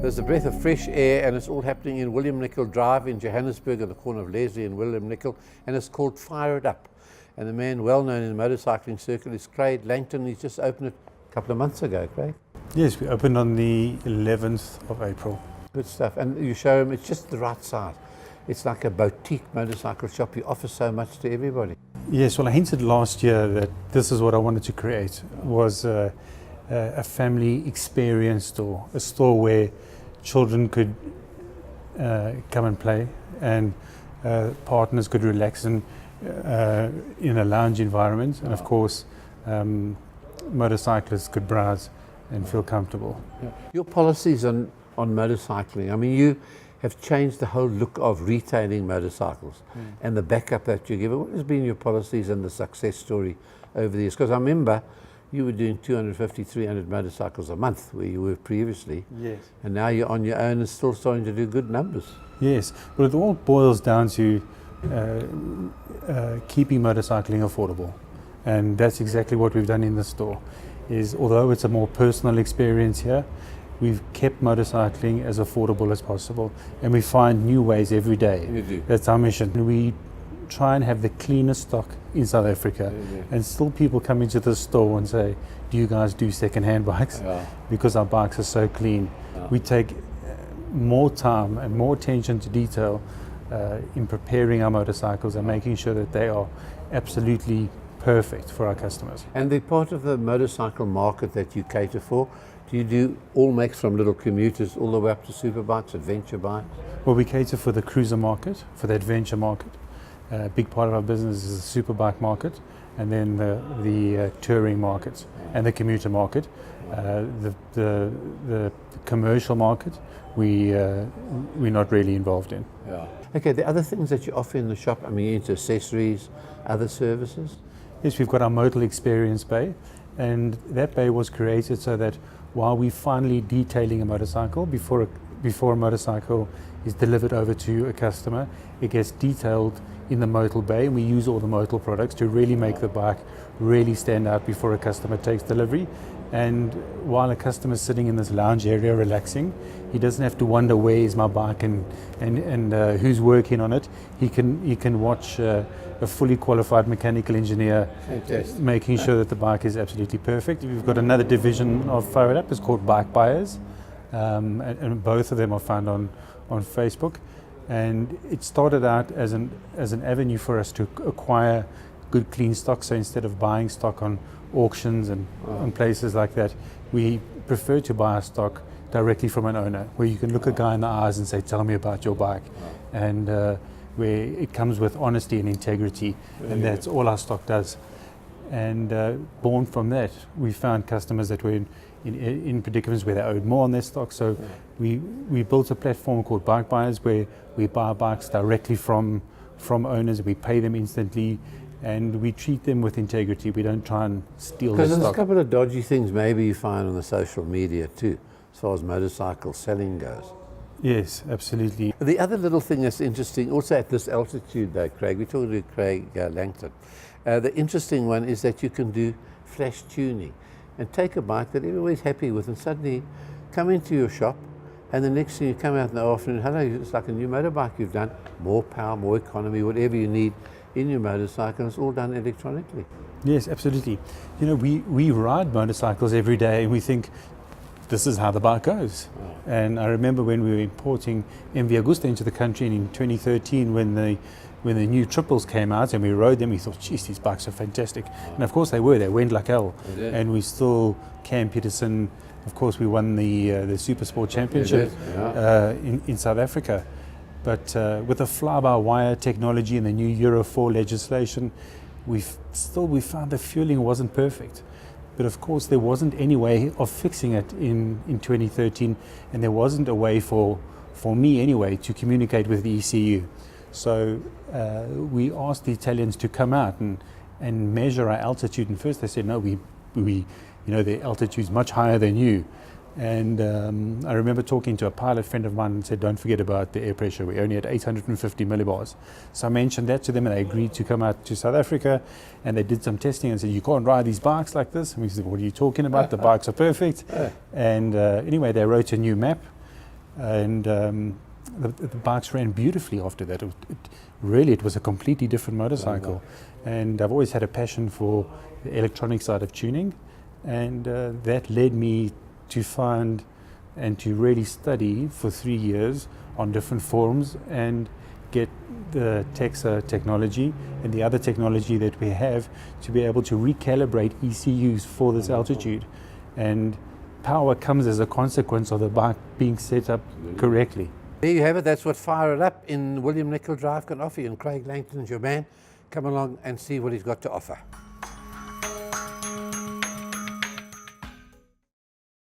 There's a breath of fresh air, and it's all happening in William Nicol Drive in Johannesburg at the corner of Leslie and William Nicol, and it's called Fire It Up. And the man well known in the motorcycling circle is Craig Langton. He's just opened it a couple of months ago, Craig. Yes, we opened on the 11th of April. Good stuff. And you show him it's just the right size. It's like a boutique motorcycle shop. You offer so much to everybody. Yes, well, I hinted last year that this is what I wanted to create, was a family experience store, a store where children could come and play, and partners could relax in a lounge environment, and of course motorcyclists could browse and feel comfortable. Yeah. Your policies on motorcycling, I mean, you have changed the whole look of retailing motorcycles and the backup that you give. What has been your policies and the success story over the years? Because I remember you were doing 250, 300 motorcycles a month where you were previously. Yes. And now you're on your own and still starting to do good numbers. Yes, well, it all boils down to keeping motorcycling affordable. And that's exactly what we've done in the store. Is although it's a more personal experience here, we've kept motorcycling as affordable as possible, and we find new ways every day. You do. That's our mission. We try and have the cleanest stock in South Africa, and still people come into the store and say, do you guys do second-hand bikes? Because our bikes are so clean. We take more time and more attention to detail in preparing our motorcycles and making sure that they are absolutely perfect for our customers. And the part of the motorcycle market that you cater for, do you do all makes from little commuters all the way up to super bikes, adventure bikes? Well, we cater for the cruiser market, for the adventure market. A big part of our business is the super bike market, and then the touring market and the commuter market. The commercial market, we're not really involved in. Yeah. Okay, the other things that you offer in the shop, I mean, into accessories, other services? Yes, we've got our modal experience bay, and that bay was created so that while we're finally detailing a motorcycle, before a motorcycle is delivered over to a customer, it gets detailed in the modal bay, and we use all the modal products to really make the bike really stand out before a customer takes delivery. And while a customer is sitting in this lounge area relaxing, he doesn't have to wonder where is my bike and who's working on it. He can watch a fully qualified mechanical engineer making sure that the bike is absolutely perfect. We've got another division of Fire It Up, it's called Bike Buyers, and both of them are found on Facebook. And it started out as an avenue for us to acquire good clean stock. So instead of buying stock on auctions and on places like that, we prefer to buy our stock directly from an owner, where you can look a guy in the eyes and say, tell me about your bike, and where it comes with honesty and integrity, and that's all our stock does. And born from that, we found customers that were in predicaments where they owed more on their stock. So we built a platform called Bike Buyers, where we buy bikes directly from owners. We pay them instantly, and we treat them with integrity. We don't try and steal their stock. Because there's a couple of dodgy things maybe you find on the social media too, as far as motorcycle selling goes. Yes, absolutely. The other little thing that's interesting, also at this altitude though, Craig, we're talking to Craig Langton. The interesting one is that you can do flash tuning and take a bike that everybody's happy with and suddenly come into your shop, and the next thing you come out in the afternoon, hello, it's like a new motorbike you've done, more power, more economy, whatever you need in your motorcycle, it's all done electronically. Yes, absolutely. You know, we ride motorcycles every day and we think this is how the bike goes. And I remember when we were importing MV Agusta into the country in 2013, when the new triples came out and we rode them, we thought, geez, these bikes are fantastic. And of course they went like hell. And we still, Cam Peterson, of course we won the Super Sport Championship in South Africa. But with the fly-by-wire technology and the new Euro 4 legislation, we found the fueling wasn't perfect. But of course there wasn't any way of fixing it in 2013, and there wasn't a way for me anyway to communicate with the ECU. So we asked the Italians to come out and measure our altitude, and first they said, no, we the altitude's much higher than you. And I remember talking to a pilot friend of mine and said, don't forget about the air pressure. We only had 850 millibars. So I mentioned that to them, and they agreed to come out to South Africa, and they did some testing and said, you can't ride these bikes like this. And we said, what are you talking about? The bikes are perfect. And anyway, they wrote a new map, and the bikes ran beautifully after that. It was a completely different motorcycle, and I've always had a passion for the electronic side of tuning, and that led me to find and to really study for 3 years on different forums and get the Texa technology and the other technology that we have to be able to recalibrate ECUs for this altitude. And power comes as a consequence of the bike being set up correctly. There you have it. That's what Fire It Up in William Nicol Drive can offer you. And Craig Langton's your man. Come along and see what he's got to offer.